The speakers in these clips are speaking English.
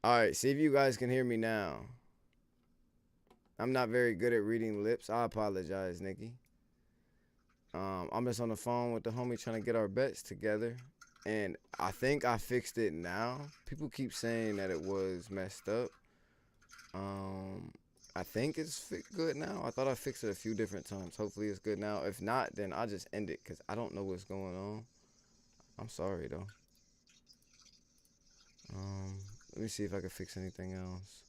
All right, see if you guys can hear me now. I'm not very good at reading lips. I apologize, Nikki. I'm just on the phone with the homie trying to get our bets together. And I think I fixed it now. People keep saying that it was messed up. Um, I think it's good now. I thought I fixed it a few different times. Hopefully it's good now. If not, then I'll just end it because I don't know what's going on. I'm sorry though. Let me see if I can fix anything else.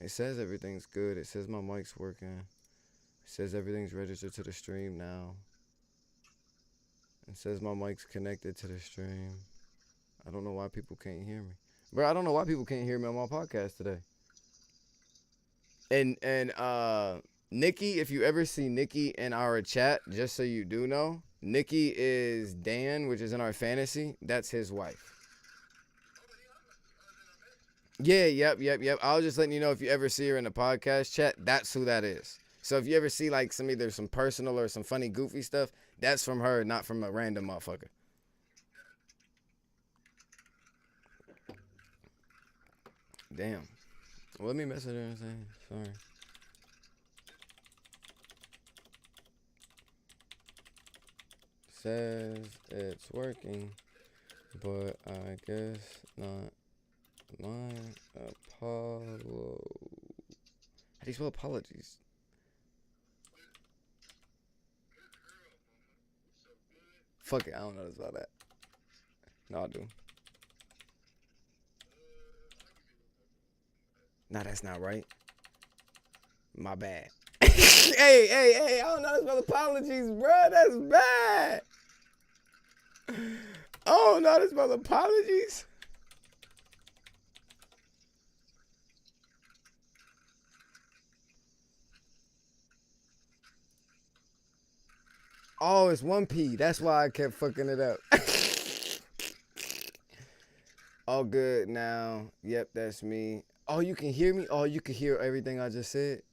It says everything's good. It says my mic's working. It says everything's registered to the stream now. It says my mic's connected to the stream. I don't know why people can't hear me. Bro, I don't know why people can't hear me on my podcast today. And Nikki, if you ever see Nikki in our chat, just so you do know, Nikki is Dan, which is in our fantasy. That's his wife. Yeah, yep. I was just letting you know if you ever see her in the podcast chat, that's who that is. So if you ever see like either some personal or some funny goofy stuff, that's from her, not from a random motherfucker. Damn. Well, let me message her and say sorry. Says it's working, but I guess not. My Apollo. How do you spell apologies? Fuck it, I don't know about that. No, I do. Nah, that's not right. My bad. Hey, I don't know how to spell apologies, bro. That's bad. I don't know how to spell apologies. Oh, it's one P. That's why I kept fucking it up. All good now. Yep, that's me. Oh, you can hear me? Oh, you can hear everything I just said?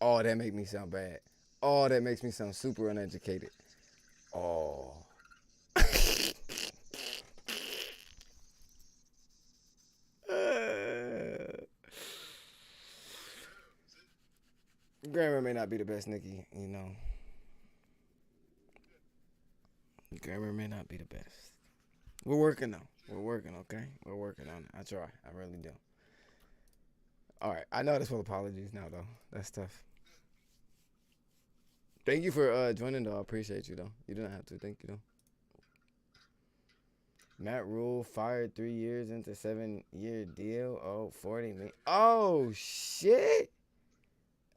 Oh, that make me sound bad. Oh, that makes me sound super uneducated. Oh. Grammar may not be the best, Nikki. You know, grammar may not be the best. We're working though. We're working, okay? We're working on it. I try. I really do. All right. I know that's full apologies now, though. That's tough. Thank you for joining, though. I appreciate you, though. You didn't have to. Thank you, though. Matt Rule fired 3 years into 7-year deal. Oh, 40 million. Oh, shit.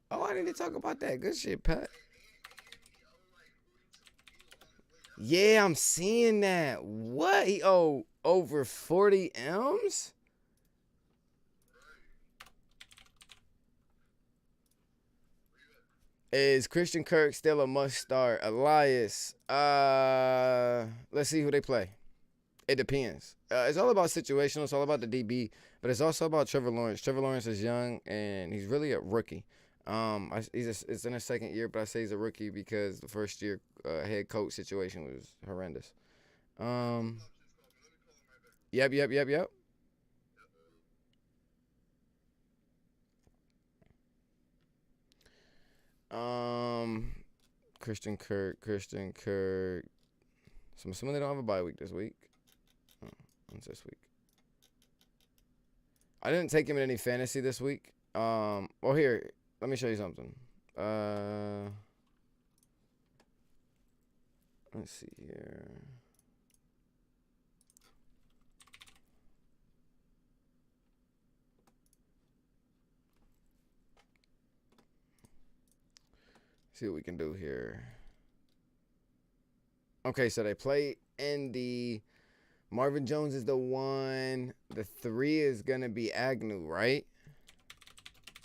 Oh, I need to talk about that. Good shit, Pat. Yeah, I'm seeing that. What? He owe over 40 M's? Is Christian Kirk still a must start? Elias. Let's see who they play. It depends. It's all about situational. It's all about the DB, but it's also about Trevor Lawrence. Trevor Lawrence is young and he's really a rookie. It's in his second year, but I say he's a rookie because the first year head coach situation was horrendous. Um, yep. Um, Christian Kirk. So I'm assuming they don't have a bye week this week. Oh, what's this week? I didn't take him in any fantasy this week. Well, here, let me show you something. Let's see here. See what we can do here. Okay, so they play Indy. Marvin Jones is the one. The 3 is gonna be Agnew, right?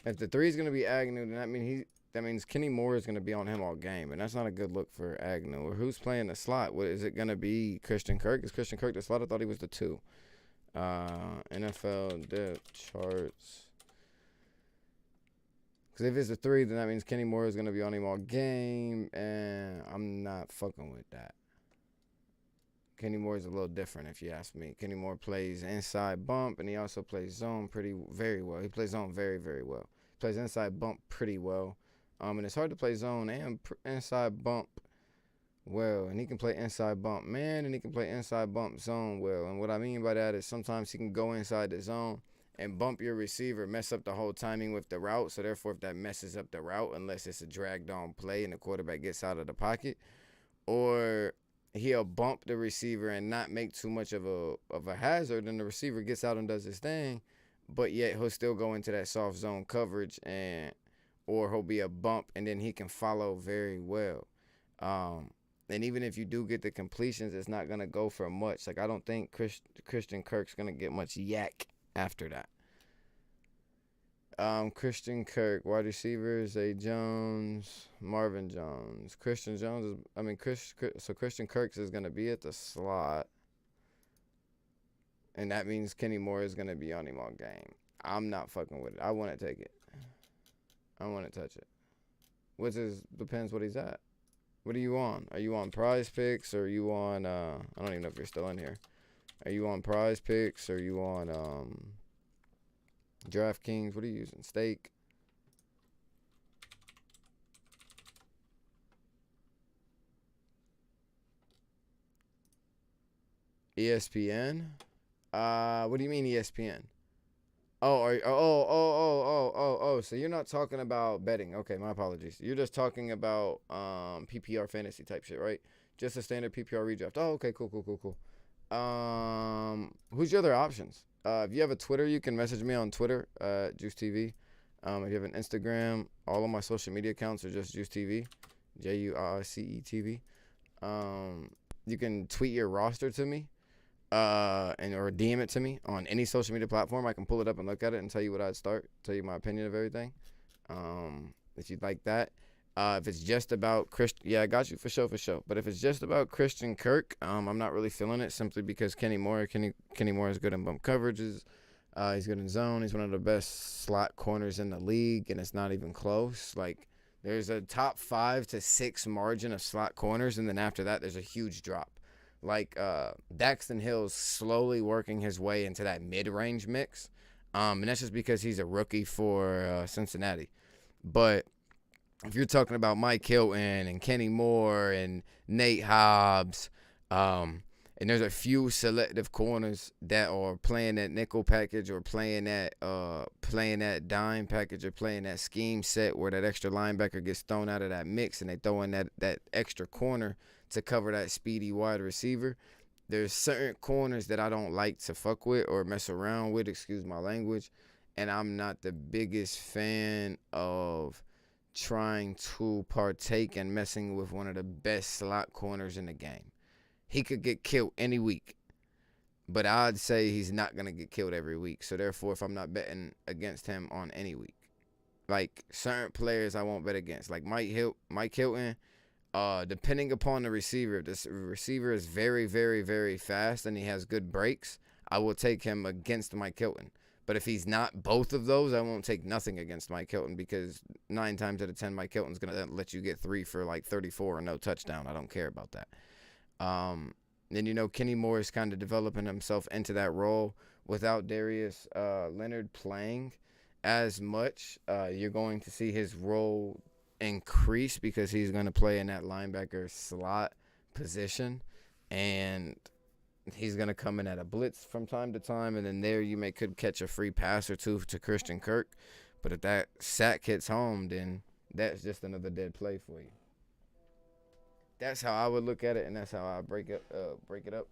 If the 3 is gonna be Agnew, then that means Kenny Moore is gonna be on him all game, and that's not a good look for Agnew. Or who's playing the slot? What is it gonna be? Christian Kirk? Is Christian Kirk the slot? I thought he was the 2. NFL depth charts. Because if it's a 3, then that means Kenny Moore is going to be on him all game, and I'm not fucking with that. Kenny Moore is a little different, if you ask me. Kenny Moore plays inside bump, and he also plays zone very well. He plays zone very, very well. He plays inside bump pretty well. And it's hard to play zone and inside bump well. And he can play inside bump man, and he can play inside bump zone well. And what I mean by that is sometimes he can go inside the zone and bump your receiver, mess up the whole timing with the route. So therefore, if that messes up the route, unless it's a dragged on play and the quarterback gets out of the pocket, or he'll bump the receiver and not make too much of a hazard, and the receiver gets out and does his thing, but yet he'll still go into that soft zone coverage, or he'll be a bump, and then he can follow very well. And even if you do get the completions, it's not going to go for much. Like, I don't think Christian Kirk's going to get much yak after that. Christian Kirk, wide receivers, Zay Jones, Marvin Jones. Christian Jones so Christian Kirk is going to be at the slot. And that means Kenny Moore is going to be on him all game. I'm not fucking with it. I want to take it. I want to touch it. Depends what he's at. What are you on? Are you on Prize Picks, or are you on, I don't even know if you're still in here. Are you on Prize Picks, or are you on, DraftKings? What are you using? Stake? ESPN? What do you mean ESPN? So you're not talking about betting. Okay, my apologies. You're just talking about PPR fantasy type shit, right? Just a standard PPR redraft. Oh, okay, cool. Who's your other options? If you have a Twitter, you can message me on Twitter, JuiceTV. If you have an Instagram, all of my social media accounts are just JuiceTV, JuiceTV. You can tweet your roster to me, or DM it to me on any social media platform. I can pull it up and look at it and tell you what I'd start, tell you my opinion of everything. If you'd like that. If it's just about Christian, I got you for sure. But if it's just about Christian Kirk, I'm not really feeling it, simply because Kenny Moore is good in bump coverages. He's good in zone. He's one of the best slot corners in the league, and it's not even close. Like, there's a top 5 to 6 margin of slot corners, and then after that, there's a huge drop. Like, Daxton Hill's slowly working his way into that mid-range mix, and that's just because he's a rookie for Cincinnati. But if you're talking about Mike Hilton and Kenny Moore and Nate Hobbs, and there's a few selective corners that are playing that nickel package, or playing that dime package, or playing that scheme set where that extra linebacker gets thrown out of that mix and they throw in that extra corner to cover that speedy wide receiver. There's certain corners that I don't like to fuck with or mess around with, excuse my language, and I'm not the biggest fan of trying to partake in messing with one of the best slot corners in the game. He could get killed any week, but I'd say he's not going to get killed every week. So therefore, if I'm not betting against him on any week, like certain players I won't bet against, like Mike Hilton, depending upon the receiver, if this receiver is very, very, very fast and he has good breaks, I will take him against Mike Hilton. But if he's not both of those, I won't take nothing against Mike Hilton, because 9 times out of 10, Mike Hilton's going to let you get 3 for like 34 and no touchdown. I don't care about that. Then, Kenny Moore is kind of developing himself into that role without Darius Leonard playing as much. You're going to see his role increase because he's going to play in that linebacker slot position, and he's going to come in at a blitz from time to time, and then there you could catch a free pass or two to Christian Kirk. But if that sack hits home, then that's just another dead play for you. That's how I would look at it, and that's how I break it up.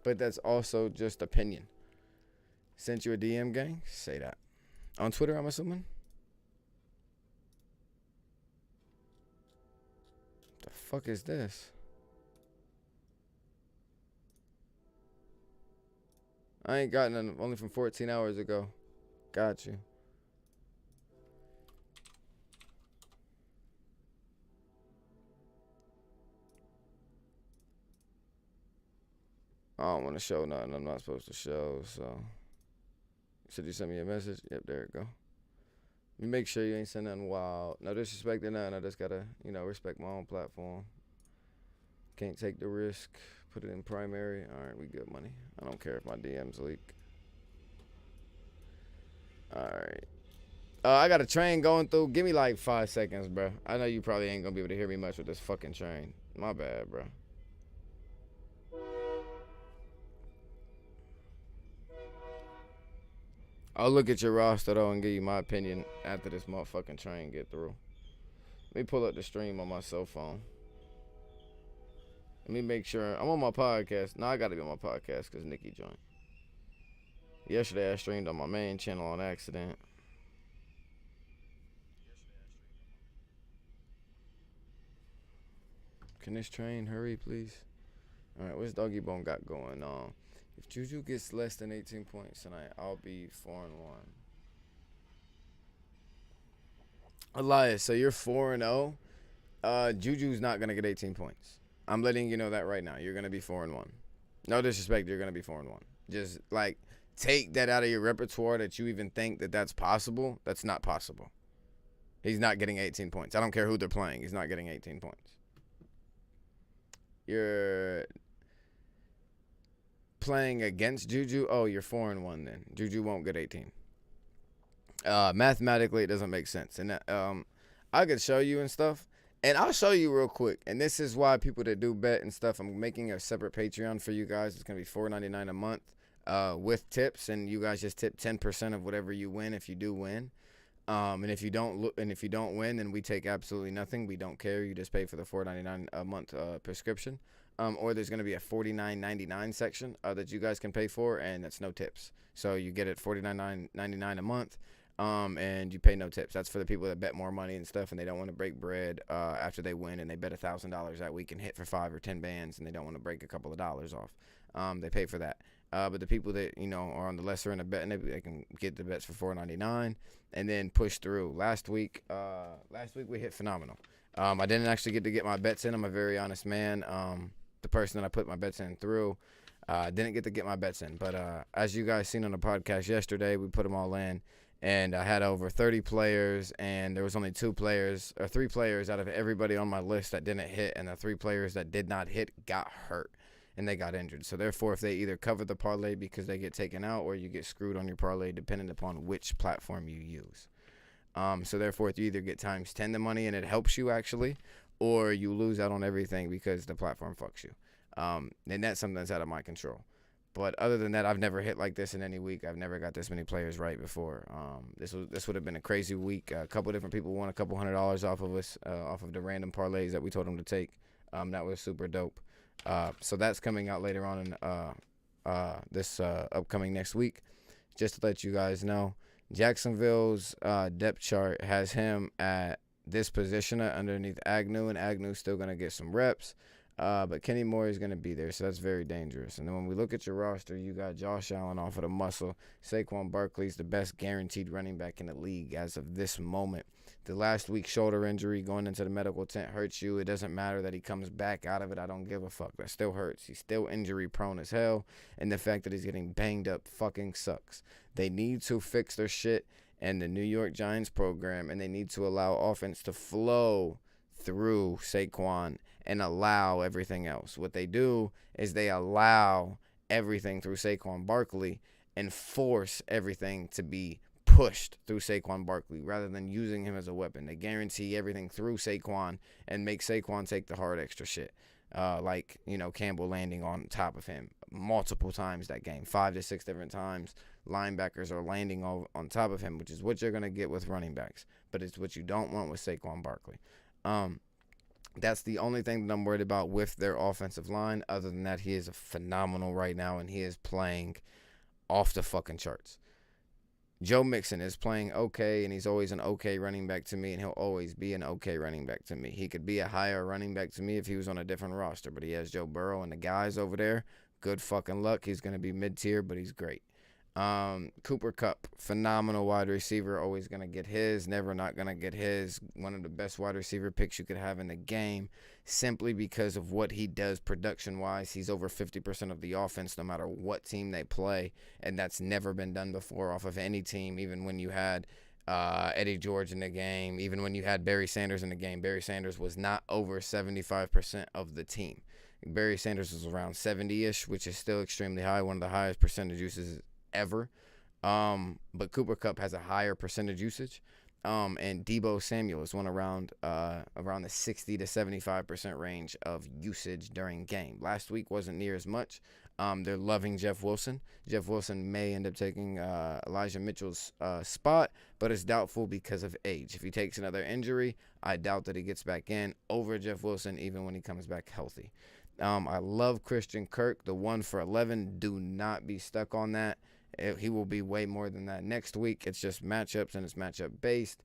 But that's also just opinion. Sent you a DM, gang? Say that. On Twitter, I'm assuming? The fuck is this? I ain't gotten none, only from 14 hours ago. Got you. I don't want to show nothing I'm not supposed to show, so. Should you send me a message? Yep, there it go. You make sure you ain't saying nothing wild. No disrespect or nothing. I just gotta, respect my own platform. Can't take the risk. Put it in primary. All right, we good money. I don't care if my DMs leak. All right. I got a train going through. Give me like 5 seconds, bro. I know you probably ain't gonna be able to hear me much with this fucking train. My bad, bro. I'll look at your roster though and give you my opinion after this motherfucking train get through. Let me pull up the stream on my cell phone. Let me make sure I'm on my podcast. No, I gotta be on my podcast because Nikki joined. Yesterday I streamed on my main channel on accident. Can this train hurry, please? All right, what's Doggy Bone got going on? If Juju gets less than 18 points tonight, I'll be 4-1. Elias, so you're 4-0. Juju's not gonna get 18 points. I'm letting you know that right now. You're gonna be 4-1. No disrespect, you're gonna be 4-1. Just like take that out of your repertoire that you even think that that's possible. That's not possible. He's not getting 18 points. I don't care who they're playing. He's not getting 18 points. You're playing against Juju. Oh, you're 4-1 then. Juju won't get 18. Mathematically, it doesn't make sense. And I could show you and stuff. And I'll show you real quick. And this is why people that do bet and stuff, I'm making a separate Patreon for you guys. It's going to be $4.99 a month with tips. And you guys just tip 10% of whatever you win if you do win. And if you don't win, then we take absolutely nothing. We don't care. You just pay for the $4.99 a month prescription. Or there's going to be a $49.99 section that you guys can pay for, and that's no tips. So you get it $49.99 a month. And you pay no tips. That's for the people that bet more money and stuff, and they don't want to break bread after they win, and they bet $1,000 that week and hit for 5 or 10 bands, and they don't want to break a couple of dollars off. They pay for that. But the people that are on the lesser end of betting, they can get the bets for $4.99 and then push through. Last week we hit phenomenal. I didn't actually get to get my bets in. I'm a very honest man. The person that I put my bets in through didn't get to get my bets in. But as you guys seen on the podcast yesterday, we put them all in. And I had over 30 players, and there was only 3 players out of everybody on my list that didn't hit, and the 3 players that did not hit got hurt, and they got injured. So therefore, if they either cover the parlay because they get taken out, or you get screwed on your parlay depending upon which platform you use. So therefore, you either get times 10 the money and it helps you actually, or you lose out on everything because the platform fucks you. And that's something that's out of my control. But other than that, I've never hit like this in any week. I've never got this many players right before. This would have been a crazy week. A couple different people won a couple $100 off of us, off of the random parlays that we told them to take. That was super dope. So that's coming out later on in this upcoming next week. Just to let you guys know, Jacksonville's depth chart has him at this position underneath Agnew, and Agnew's still going to get some reps. But Kenny Moore is going to be there, so that's very dangerous. And then when we look at your roster, you got Josh Allen off of the muscle. Saquon Barkley's the best guaranteed running back in the league as of this moment. The last week's shoulder injury going into the medical tent hurts you. It doesn't matter that he comes back out of it. I don't give a fuck. That still hurts. He's still injury prone as hell. And the fact that he's getting banged up fucking sucks. They need to fix their shit and the New York Giants program, and they need to allow offense to flow through Saquon and allow everything else. What they do is they allow everything through Saquon Barkley and force everything to be pushed through Saquon Barkley rather than using him as a weapon. They guarantee everything through Saquon and make Saquon take the hard extra shit. Like Campbell landing on top of him multiple times that game, 5 to 6 different times. Linebackers are landing on top of him, which is what you're going to get with running backs. But it's what you don't want with Saquon Barkley. That's the only thing that I'm worried about with their offensive line. Other than that, he is phenomenal right now, and he is playing off the fucking charts. Joe Mixon is playing okay, and he's always an okay running back to me, and he'll always be an okay running back to me. He could be a higher running back to me if he was on a different roster, but he has Joe Burrow and the guys over there. Good fucking luck. He's going to be mid-tier, but he's great. Cooper Kupp, phenomenal wide receiver, always going to get his, never not going to get his. One of the best wide receiver picks you could have in the game, simply because of what he does production-wise. He's over 50% of the offense no matter what team they play, and that's never been done before off of any team, even when you had Eddie George in the game. Even when you had Barry Sanders in the game, Barry Sanders was not over 75% of the team. Barry Sanders was around 70-ish, which is still extremely high, one of the highest percentage uses ever. But Cooper Kupp has a higher percentage usage. And Deebo Samuel is one around the 60 to 75% range of usage during game. Last week wasn't near as much. They're loving Jeff Wilson. Jeff Wilson may end up taking Elijah Mitchell's spot, but it's doubtful because of age. If he takes another injury, I doubt that he gets back in over Jeff Wilson, even when he comes back healthy. I love Christian Kirk, the 1 for 11. Do not be stuck on that. He will be way more than that next week. It's just matchups, and it's matchup based.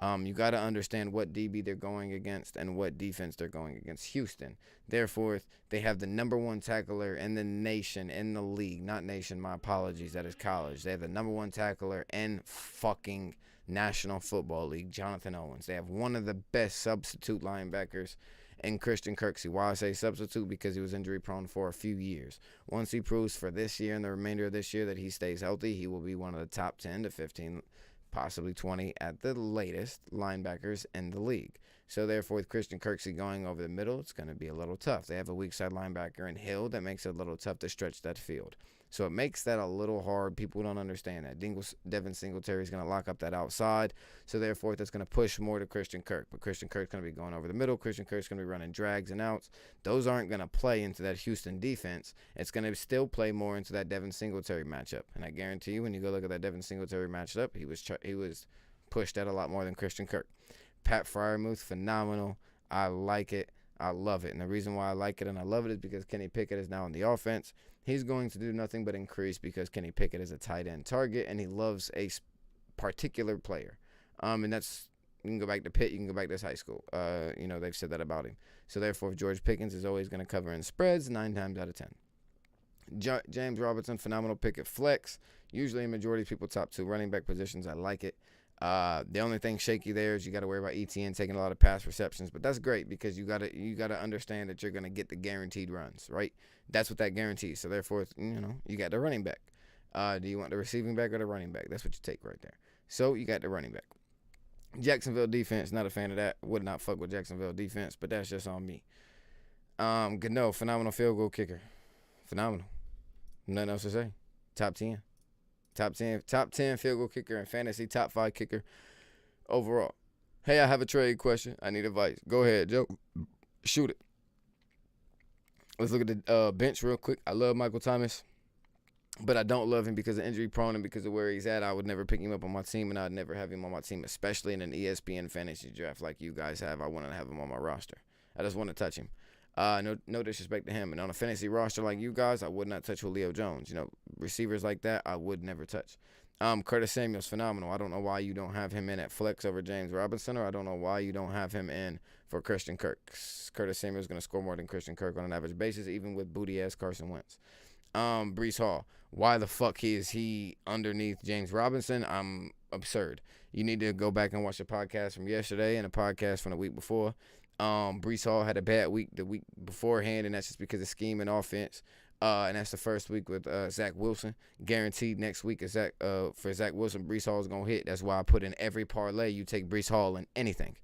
You got to understand what DB they're going against and what defense they're going against. Houston. Therefore, they have the number 1 tackler in the nation, in the league. Not nation, my apologies. That is college. They have the number 1 tackler in fucking National Football League, Jonathan Owens. They have one of the best substitute linebackers in Christian Kirk. See why I say substitute? Because he was injury prone for a few years. Once he proves for this year and the remainder of this year that he stays healthy, he will be one of the top 10 to 15, possibly 20 at the latest linebackers in the league. So therefore, with Christian Kirksey going over the middle, it's going to be a little tough. They have a weak side linebacker in Hill that makes it a little tough to stretch that field. So it makes that a little hard. People don't understand that. Devin Singletary is going to lock up that outside. So therefore, that's going to push more to Christian Kirk. But Christian Kirk's going to be going over the middle. Christian Kirk's going to be running drags and outs. Those aren't going to play into that Houston defense. It's going to still play more into that Devin Singletary matchup. And I guarantee you, when you go look at that Devin Singletary matchup, he was pushed at a lot more than Christian Kirk. Pat Freiermuth, phenomenal. I like it. I love it. And the reason why I like it and I love it is because Kenny Pickett is now in the offense. He's going to do nothing but increase because Kenny Pickett is a tight end target and he loves a particular player. And that's, you can go back to Pitt, you can go back to his high school. They've said that about him. So therefore, George Pickens is always going to cover in spreads 9 times out of 10. James Robinson, phenomenal pick at flex. Usually a majority of people top 2 running back positions. I like it. The only thing shaky there is you got to worry about ETN taking a lot of pass receptions, but that's great because you gotta understand that you're gonna get the guaranteed runs, right? That's what that guarantees. So therefore, you got the running back. Do you want the receiving back or the running back? That's what you take right there. So you got the running back. Jacksonville defense, not a fan of that. Would not fuck with Jacksonville defense, but that's just on me. Gano, phenomenal field goal kicker, phenomenal. Nothing else to say. Top 10. Top 10 field goal kicker in fantasy, top 5 kicker overall. Hey, I have a trade question. I need advice. Go ahead, Joe. Shoot it. Let's look at the bench real quick. I love Michael Thomas, but I don't love him because of injury prone and because of where he's at. I would never pick him up on my team, and I'd never have him on my team, especially in an ESPN fantasy draft like you guys have. I wouldn't have him on my roster. I just want to touch him. No disrespect to him. And on a fantasy roster like you guys, I would not touch Julio Jones. Receivers like that, I would never touch. Curtis Samuel's phenomenal. I don't know why you don't have him in at flex over James Robinson, or I don't know why you don't have him in for Christian Kirk. Curtis Samuel's going to score more than Christian Kirk on an average basis, even with booty-ass Carson Wentz. Breece Hall. Why the fuck is he underneath James Robinson? I'm absurd. You need to go back and watch the podcast from yesterday and a podcast from the week before. Breece Hall had a bad week the week beforehand, and that's just because of scheme and offense. And that's the first week with Zach Wilson. Guaranteed next week is for Zach Wilson, Breece Hall is going to hit. That's why I put in every parlay, you take Breece Hall in anything.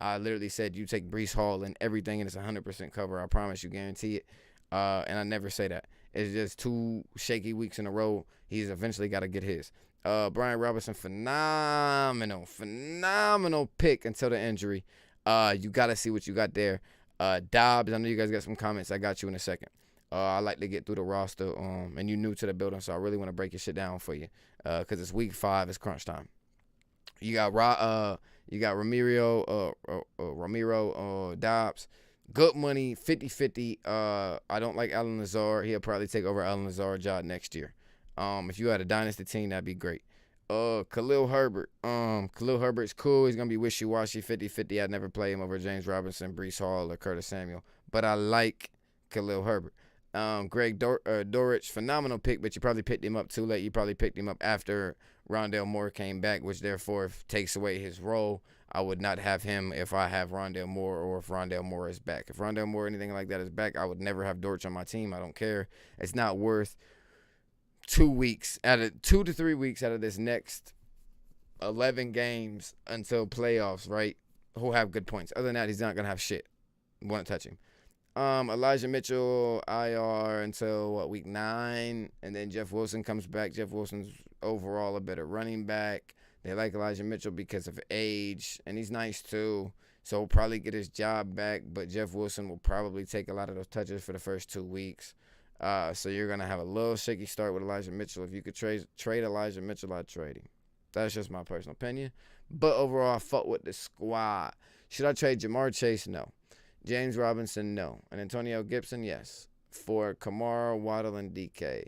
I literally said you take Breece Hall in everything, and it's 100% cover. I promise you, guarantee it. And I never say that. It's just 2 shaky weeks in a row. He's eventually got to get his. Brian Robinson, phenomenal pick until the injury. You got to see what you got there. Dobbs, I know you guys got some comments. I got you in a second. I like to get through the roster, and you're new to the building, so I really want to break your shit down for you, because it's week 5, it's crunch time. You got Ramiro Dobbs, good money, 50-50. I don't like Allen Lazard. He'll probably take over Allen Lazard's job next year. If you had a dynasty team, that'd be great. Khalil Herbert. Khalil Herbert's cool. He's gonna be wishy-washy, 50-50. I'd never play him over James Robinson, Breece Hall, or Curtis Samuel, but I like Khalil Herbert. Greg Dortch, phenomenal pick, but you probably picked him up too late. You probably picked him up after Rondale Moore came back, which therefore takes away his role. I would not have him if I have Rondale Moore or if Rondale Moore is back. If Rondale Moore or anything like that is back, I would never have Dortch on my team. I don't care. It's not worth 2 to 3 weeks out of this next 11 games until playoffs, right? Who'll have good points. Other than that, he's not gonna have shit. Won't touch him. Elijah Mitchell IR until week 9, and then Jeff Wilson comes back. Jeff Wilson's overall a better running back. They like Elijah Mitchell because of age, and he's nice too. So he'll probably get his job back, but Jeff Wilson will probably take a lot of those touches for the first 2 weeks. So you're gonna have a little shaky start with Elijah Mitchell. If you could trade Elijah Mitchell, I'd trade him. That's just my personal opinion. But overall, I fuck with the squad. Should I trade Jamar Chase? No. James Robinson? No. And Antonio Gibson? Yes. For Kamara, Waddle, and DK.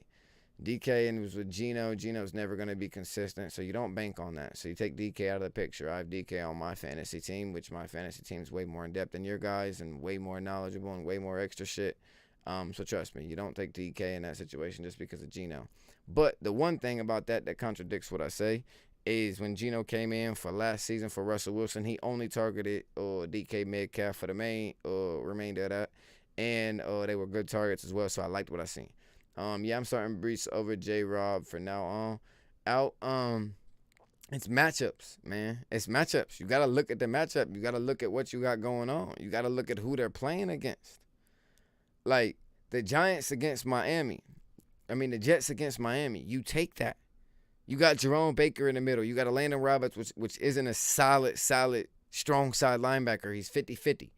DK and was with Geno. Geno's never going to be consistent, so you don't bank on that. So you take DK out of the picture. I have DK on my fantasy team, which my fantasy team is way more in depth than your guys and way more knowledgeable and way more extra shit. So trust me, you don't take DK in that situation just because of Geno. But the one thing about that contradicts what I say is when Geno came in for last season for Russell Wilson, he only targeted DK Metcalf for the main remainder of that. And they were good targets as well, so I liked what I seen. I'm starting Brees over J-Rob for now on. It's matchups, man. It's matchups. You got to look at the matchup. You got to look at what you got going on. You got to look at who they're playing against. Like, the Giants against Miami. The Jets against Miami. You take that. You got Jerome Baker in the middle. You got a Landon Roberts, which isn't a solid, strong side linebacker. He's 50-50.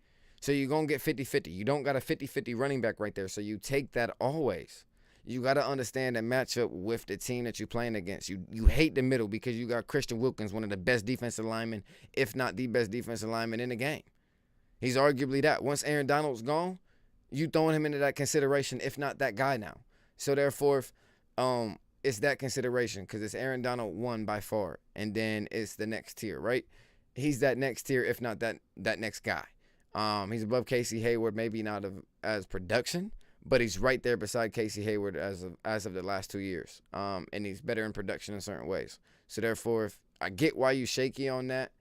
So you're going to get 50-50. You don't got a 50-50 running back right there. So you take that always. You got to understand the matchup with the team that you're playing against. You hate the middle because you got Christian Wilkins, one of the best defensive linemen, if not the best defensive lineman in the game. He's arguably that. Once Aaron Donald's gone, you throwing him into that consideration, if not that guy now. So therefore, it's that consideration because it's Aaron Donald 1 by far, and then it's the next tier, right? He's that next tier, if not that next guy. He's above Casey Hayward, maybe not as production, but he's right there beside Casey Hayward as of the last 2 years. And he's better in production in certain ways. So therefore, if I get why you shaky on that.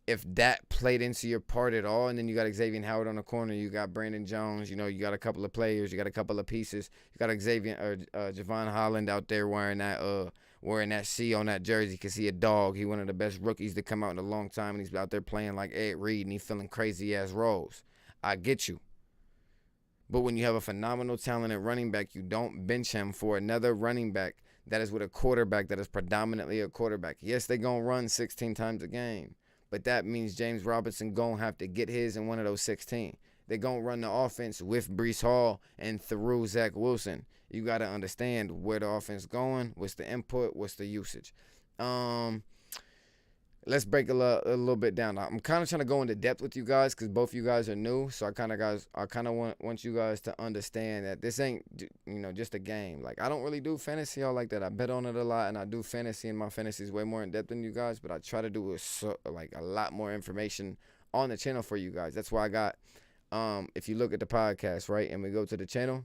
If that played into your part at all, and then you got Xavier Howard on the corner, you got Brandon Jones, you got a couple of players, you got a couple of pieces, you got Javon Holland out there wearing that C on that jersey because he a dog. He one of the best rookies to come out in a long time, and he's out there playing like Ed Reed, and he's feeling crazy ass roles. I get you. But when you have a phenomenal talented running back, you don't bench him for another running back that is with a quarterback that is predominantly a quarterback. Yes, they're going to run 16 times a game. But that means James Robinson going to have to get his in one of those 16. They're going to run the offense with Breece Hall and through Zach Wilson. You got to understand where the offense going, what's the input, what's the usage. Let's break a little bit down. I'm kind of trying to go into depth with you guys because both you guys are new. So I kind of want you guys to understand that this ain't just a game. Like, I don't really do fantasy all like that. I bet on it a lot, and I do fantasy, and my fantasy is way more in depth than you guys. But I try to do a lot more information on the channel for you guys. That's why I got. If you look at the podcast, right, and we go to the channel,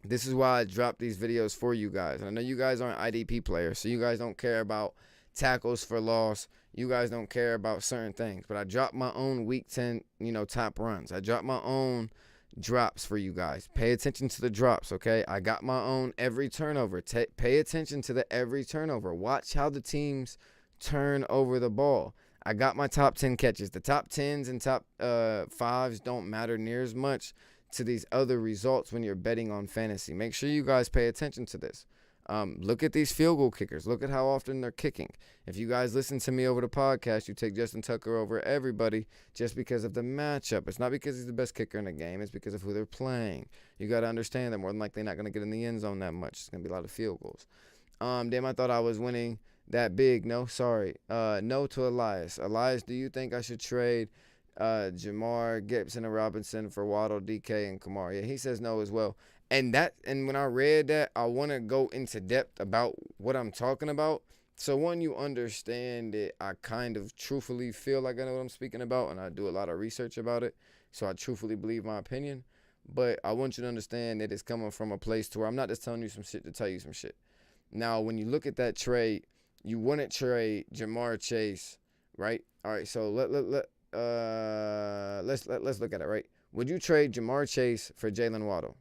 this is why I drop these videos for you guys. And I know you guys aren't IDP players, so you guys don't care about tackles for loss. You guys don't care about certain things, but I dropped my own week 10, top runs. I dropped my own drops for you guys. Pay attention to the drops, okay? I got my own every turnover. Pay attention to the every turnover. Watch how the teams turn over the ball. I got my top 10 catches. The top 10s and top 5s don't matter near as much to these other results when you're betting on fantasy. Make sure you guys pay attention to this. Look at these field goal kickers. Look at how often they're kicking. If you guys listen to me over the podcast, you take Justin Tucker over everybody just because of the matchup. It's not because he's the best kicker in the game. It's because of who they're playing. You got to understand that more than likely they're not going to get in the end zone that much. It's going to be a lot of field goals. Damn, I thought I was winning that big. No, sorry. No to Elias. Elias, do you think I should trade Jamar, Gibson, and Robinson for Waddle, DK, and Kamara? Yeah, he says no as well. And when I read that, I want to go into depth about what I'm talking about. So when you understand it, I kind of truthfully feel like I know what I'm speaking about, and I do a lot of research about it. So I truthfully believe my opinion. But I want you to understand that it's coming from a place to where I'm not just telling you some shit to tell you some shit. Now, when you look at that trade, you wouldn't trade Jamar Chase, right? All right, so let's look at it, right? Would you trade Jamar Chase for Jalen Waddle?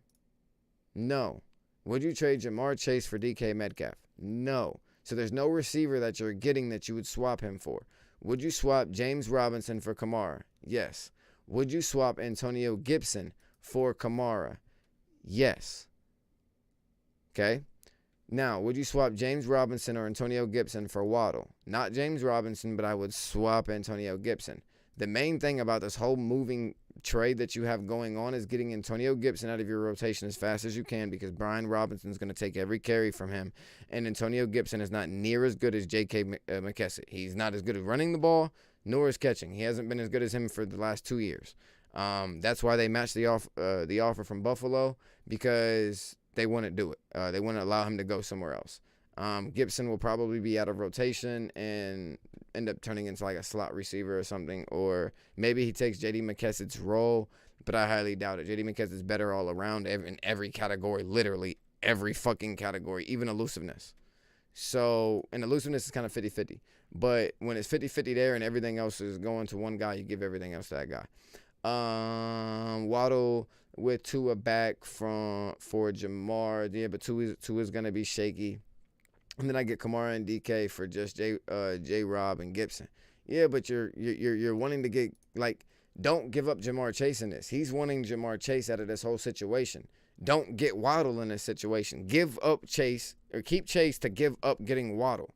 No. Would you trade Jamar Chase for DK Metcalf? No. So there's no receiver that you're getting that you would swap him for. Would you swap James Robinson for Kamara? Yes. Would you swap Antonio Gibson for Kamara? Yes. Okay? Now, would you swap James Robinson or Antonio Gibson for Waddle? Not James Robinson, but I would swap Antonio Gibson. The main thing about this whole moving trade that you have going on is getting Antonio Gibson out of your rotation as fast as you can, because Brian Robinson's going to take every carry from him, and Antonio Gibson is not near as good as J.K. McKessick. He's not as good at running the ball, nor as catching. He hasn't been as good as him for the last 2 years. That's why they matched the offer from Buffalo, because they wouldn't do it. They wouldn't allow him to go somewhere else. Gibson will probably be out of rotation and end up turning into like a slot receiver or something, or maybe he takes J.D. McKessick's role, but I highly doubt it. J.D. McKessick's better all around in every category, literally every fucking category, even elusiveness. So, and elusiveness is kind of 50-50, but when it's 50-50 there and everything else is going to one guy, you give everything else to that guy. Waddle with Tua back for Jamar. Yeah, but Tua is going to be shaky. And then I get Kamara and DK for just J-Rob and Gibson. Yeah, but you're wanting to get, like, don't give up Jamar Chase in this. He's wanting Jamar Chase out of this whole situation. Don't get Waddle in this situation. Give up Chase, or keep Chase to give up getting Waddle.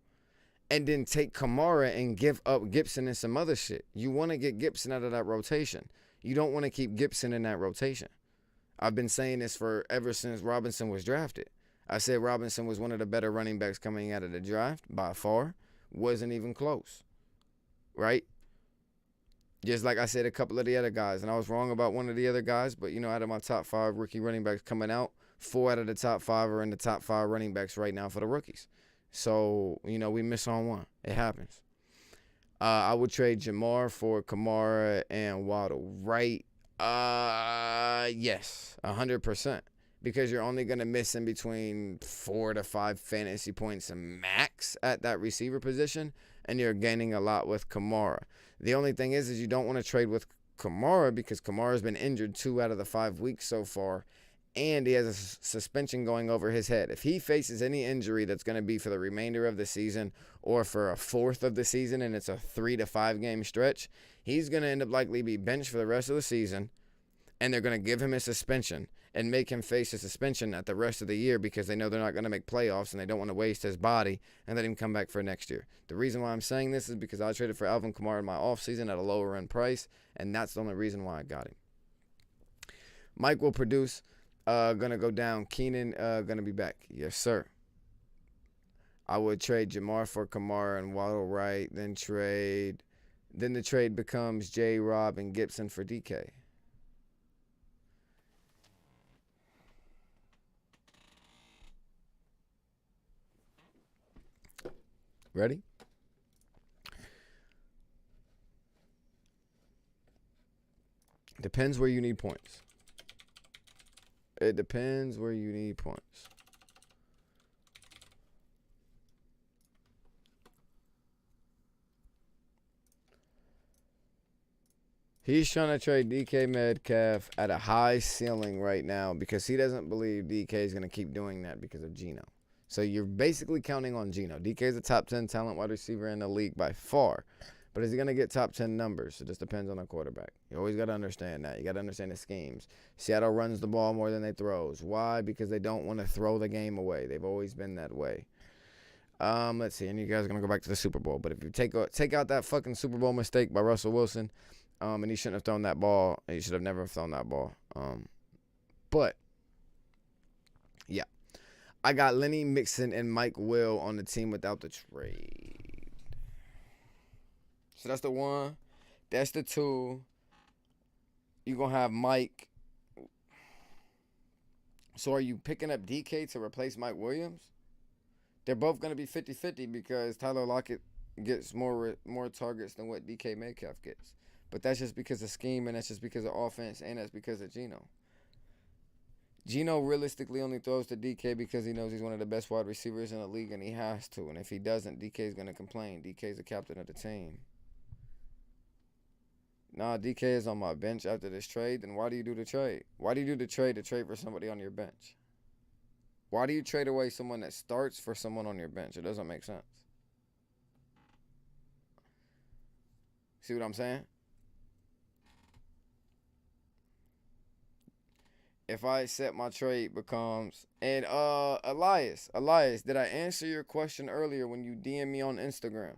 And then take Kamara and give up Gibson and some other shit. You want to get Gibson out of that rotation. You don't want to keep Gibson in that rotation. I've been saying this for ever since Robinson was drafted. I said Robinson was one of the better running backs coming out of the draft by far. Wasn't even close. Right? Just like I said a couple of the other guys. And I was wrong about one of the other guys. But, you know, out of my top 5 rookie running backs coming out, 4 out of the top 5 are in the top 5 running backs right now for the rookies. So, you know, we miss on one. It happens. I would trade Jamar for Kamara and Waddle. Right? Yes. 100%. Because you're only going to miss in between 4 to 5 fantasy points max at that receiver position, and you're gaining a lot with Kamara. The only thing is you don't want to trade with Kamara because Kamara's been injured 2 out of the 5 weeks so far, and he has a suspension going over his head. If he faces any injury that's going to be for the remainder of the season or for a fourth of the season, and it's a 3 to 5 game stretch, he's going to end up likely be benched for the rest of the season, and they're going to give him a suspension and make him face a suspension at the rest of the year because they know they're not going to make playoffs and they don't want to waste his body and let him come back for next year. The reason why I'm saying this is because I traded for Alvin Kamara in my offseason at a lower end price, and that's the only reason why I got him. Mike will produce. Going to go down. Keenan going to be back. Yes, sir. I would trade Jamar for Kamara and Waddle right. Then the trade becomes J-Rob and Gibson for DK. Ready? Depends where you need points. It depends where you need points. He's trying to trade DK Metcalf at a high ceiling right now because he doesn't believe DK is going to keep doing that because of Geno. So you're basically counting on Geno. DK is a top 10 talent wide receiver in the league by far. But is he going to get top 10 numbers? It just depends on the quarterback. You always got to understand that. You got to understand the schemes. Seattle runs the ball more than they throws. Why? Because they don't want to throw the game away. They've always been that way. Let's see. And you guys are going to go back to the Super Bowl. But if you take out that fucking Super Bowl mistake by Russell Wilson, and he shouldn't have thrown that ball. He should have never thrown that ball. But, yeah. I got Lenny Mixon and Mike Will on the team without the trade. So that's the 1. That's the 2. You're going to have Mike. So are you picking up DK to replace Mike Williams? They're both going to be 50-50 because Tyler Lockett gets more targets than what DK Metcalf gets. But that's just because of scheme, and that's just because of offense, and that's because of Geno. Geno realistically only throws to DK because he knows he's one of the best wide receivers in the league, and he has to. And if he doesn't, DK is going to complain. DK is the captain of the team. Nah, DK is on my bench after this trade. Then why do you do the trade? Why do you do the trade to trade for somebody on your bench? Why do you trade away someone that starts for someone on your bench? It doesn't make sense. See what I'm saying? If I accept, my trade becomes, and Elias, did I answer your question earlier when you DM me on Instagram?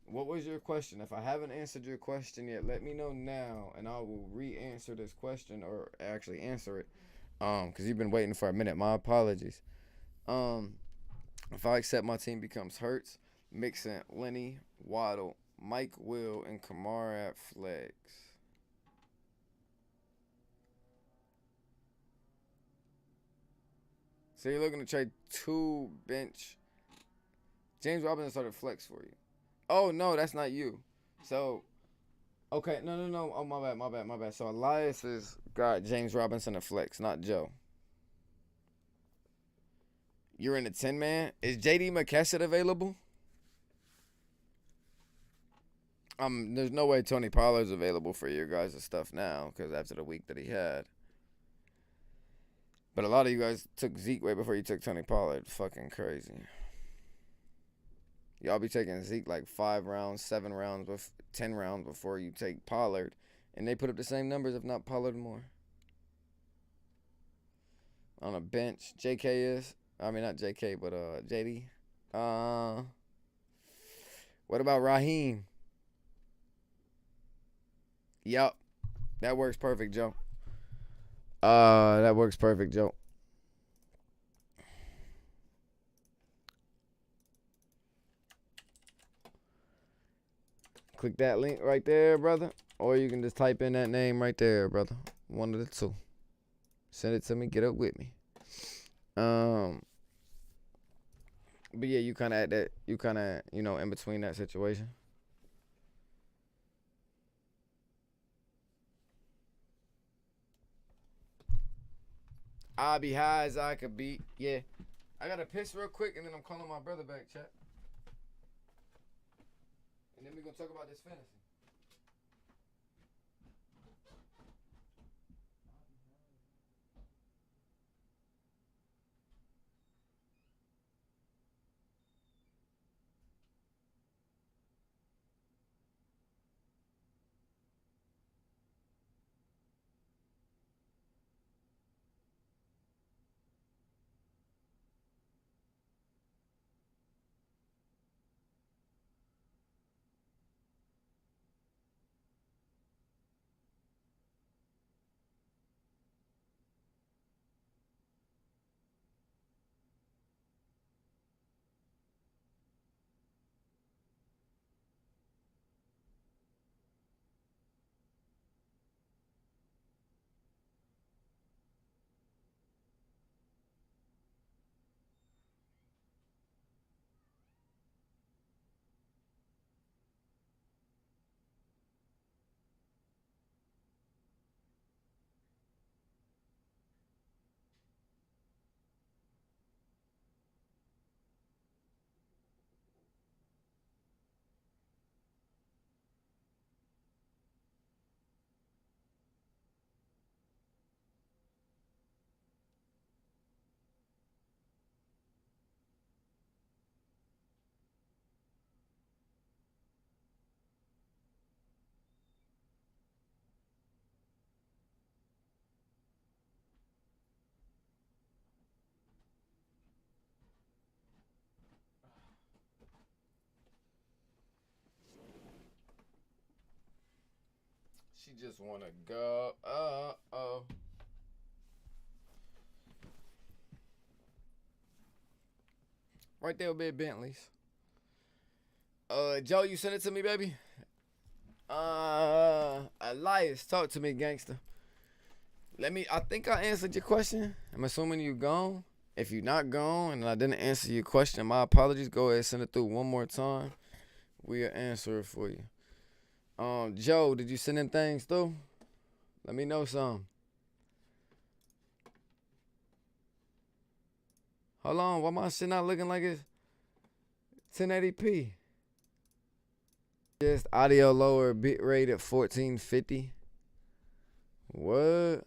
What was your question? If I haven't answered your question yet, let me know now, and I will re-answer this question, or actually answer it. Because you've been waiting for a minute. My apologies. If I accept, my team becomes Hurts, Mixon, Lenny, Waddle, Mike Will, and Kamara at flex. So you're looking to trade 2 bench. James Robinson started flex for you. Oh, no, that's not you. So, okay, no. Oh, my bad. So Elias has got James Robinson at flex, not Joe. You're in the 10-man. Is J.D. McKesson available? There's no way Tony Pollard's available for your guys' stuff now, because after the week that he had. But a lot of you guys took Zeke way before you took Tony Pollard. Fucking crazy. Y'all be taking Zeke like 5 rounds, 7 rounds, 10 rounds before you take Pollard. And they put up the same numbers, if not Pollard more. On a bench, JK is. I mean, not JK, but JD. What about Raheem? Yup. That works perfect, Joe. That works perfect, Joe. Click that link right there, brother. Or you can just type in that name right there, brother. One of the two. Send it to me. Get up with me. But yeah, you kind of at that. You kind of, in between that situation. I'll be high as I could be. Yeah. I got to piss real quick, and then I'm calling my brother back, chat. And then we're going to talk about this fantasy. She just want to go. Uh-oh. Right there with Big Bentley's. Joe, you sent it to me, baby? Elias, talk to me, gangster. I think I answered your question. I'm assuming you gone. If you're not gone and I didn't answer your question, my apologies. Go ahead and send it through one more time. We'll answer it for you. Joe, did you send in things through? Let me know some. Hold on, why my shit not looking like it's 1080p? Just audio lower, bit rate at 1450. What?